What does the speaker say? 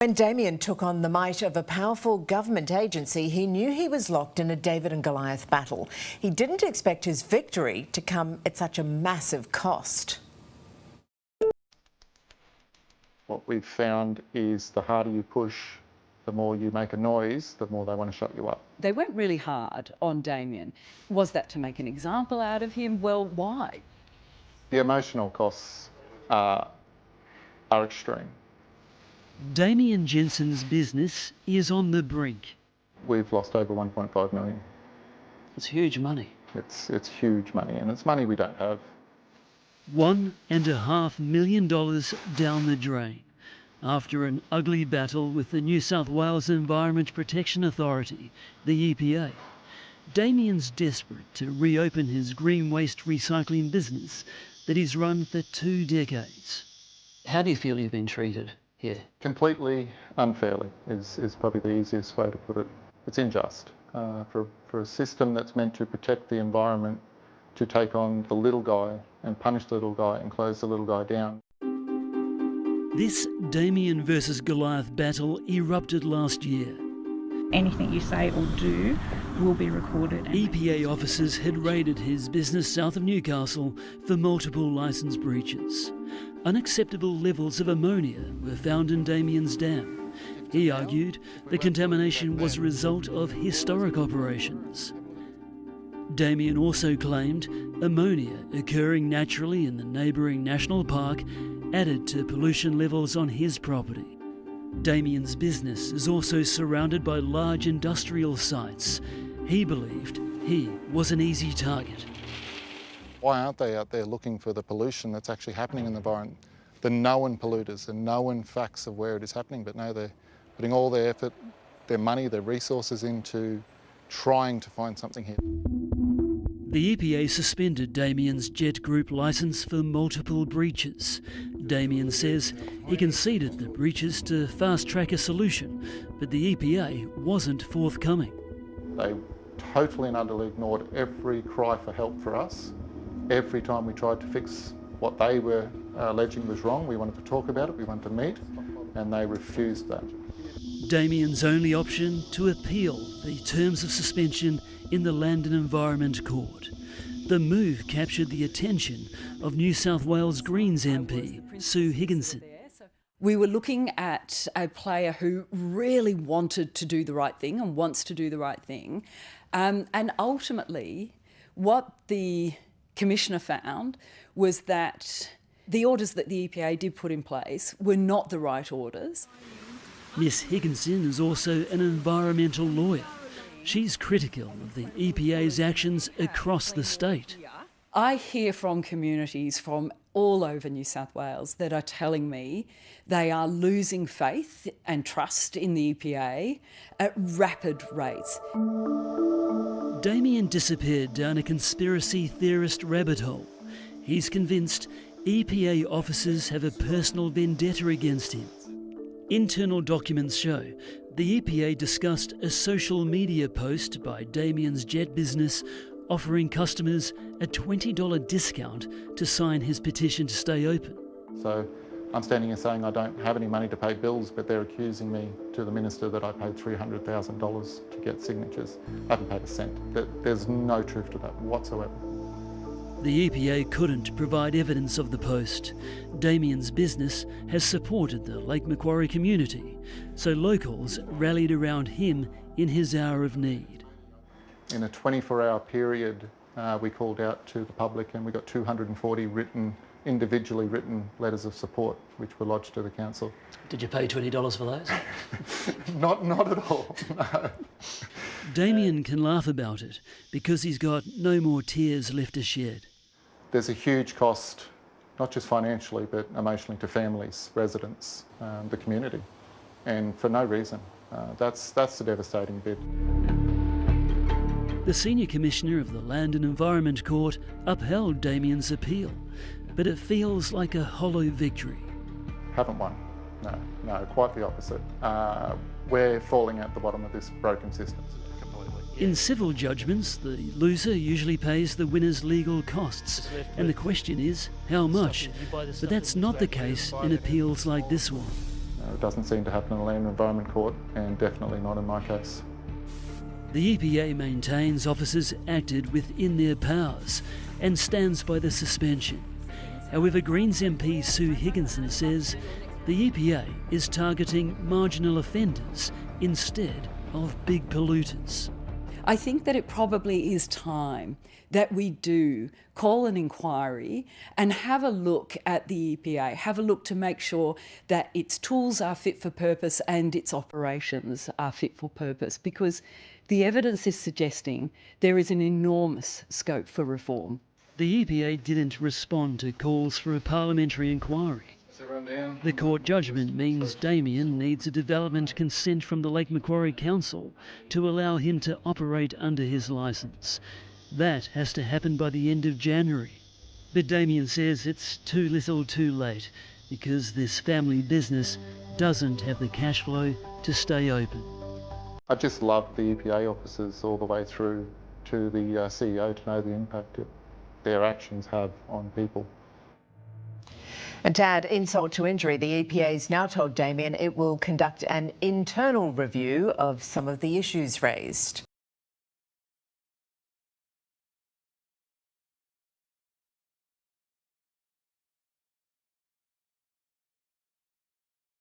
When Damian took on the might of a powerful government agency, he knew he was locked in a David and Goliath battle. He didn't expect his victory to come at such a massive cost. What we've found is the harder you push, the more you make a noise, the more they want to shut you up. They went really hard on Damian. Was that to make an example out of him? Well, why? The emotional costs are extreme. Damian Jensen's business is on the brink. We've lost over 1.5 million. It's huge money. It's huge money, and it's money we don't have. $1.5 million down the drain after an ugly battle with the New South Wales Environment Protection Authority, the EPA. Damian's desperate to reopen his green waste recycling business that he's run for 2 decades. How do you feel you've been treated here? Completely unfairly is probably the easiest way to put it. It's unjust for a system that's meant to protect the environment to take on the little guy and punish the little guy and close the little guy down. This Damian versus Goliath battle erupted last year. Anything you say or do will be recorded. EPA officers had raided his business south of Newcastle for multiple licence breaches. Unacceptable levels of ammonia were found in Damian's dam. He argued the contamination was a result of historic operations. Damian also claimed ammonia occurring naturally in the neighbouring national park added to pollution levels on his property. Damian's business is also surrounded by large industrial sites. He believed he was an easy target. Why aren't they out there looking for the pollution that's actually happening in the environment? The known polluters, the known facts of where it is happening, but no, they're putting all their effort, their money, their resources into trying to find something here. The EPA suspended Damian's Jet Group licence for multiple breaches. Damian says he conceded the breaches to fast-track a solution, but the EPA wasn't forthcoming. They totally and utterly ignored every cry for help for us. Every time we tried to fix what they were alleging was wrong, we wanted to talk about it, we wanted to meet, and they refused that. Damian's only option to appeal the terms of suspension in the Land and Environment Court. The move captured the attention of New South Wales Greens MP, Sue Higginson. We were looking at a player who really wanted to do the right thing and wants to do the right thing. And ultimately, what the Commissioner found was that the orders that the EPA did put in place were not the right orders. Miss Higginson is also an environmental lawyer. She's critical of the EPA's actions across the state. I hear from communities from all over New South Wales that are telling me they are losing faith and trust in the EPA at rapid rates. Damian disappeared down a conspiracy theorist rabbit hole. He's convinced EPA officers have a personal vendetta against him. Internal documents show the EPA discussed a social media post by Damian's jet business offering customers a $20 discount to sign his petition to stay open. So I'm standing here saying I don't have any money to pay bills, but they're accusing me to the Minister that I paid $300,000 to get signatures. I haven't paid a cent. There's no truth to that whatsoever. The EPA couldn't provide evidence of the post. Damian's business has supported the Lake Macquarie community, so locals rallied around him in his hour of need. In a 24-hour period, we called out to the public and we got 240 individually written letters of support, which were lodged to the council. Did you pay $20 for those? Not at all, no. Damian can laugh about it because he's got no more tears left to shed. There's a huge cost, not just financially, but emotionally to families, residents, the community, and for no reason. That's the devastating bit. The Senior Commissioner of the Land and Environment Court upheld Damian's appeal, but it feels like a hollow victory. Haven't won. No, quite the opposite. We're falling at the bottom of this broken system. In civil judgments, the loser usually pays the winner's legal costs, and the question is, how much? But that's not the case in appeals like this one. It doesn't seem to happen in the Land and Environment Court, and definitely not in my case. The EPA maintains officers acted within their powers and stands by the suspension. However, Greens MP Sue Higginson says the EPA is targeting marginal offenders instead of big polluters. I think that it probably is time that we do call an inquiry and have a look at the EPA, have a look to make sure that its tools are fit for purpose and its operations are fit for purpose, because the evidence is suggesting there is an enormous scope for reform. The EPA didn't respond to calls for a parliamentary inquiry. The court judgment means Damian needs a development consent from the Lake Macquarie Council to allow him to operate under his licence. That has to happen by the end of January. But Damian says it's too little too late because this family business doesn't have the cash flow to stay open. I just love the EPA officers all the way through to the CEO to know the impact their actions have on people. And to add insult to injury, the EPA's now told Damian it will conduct an internal review of some of the issues raised.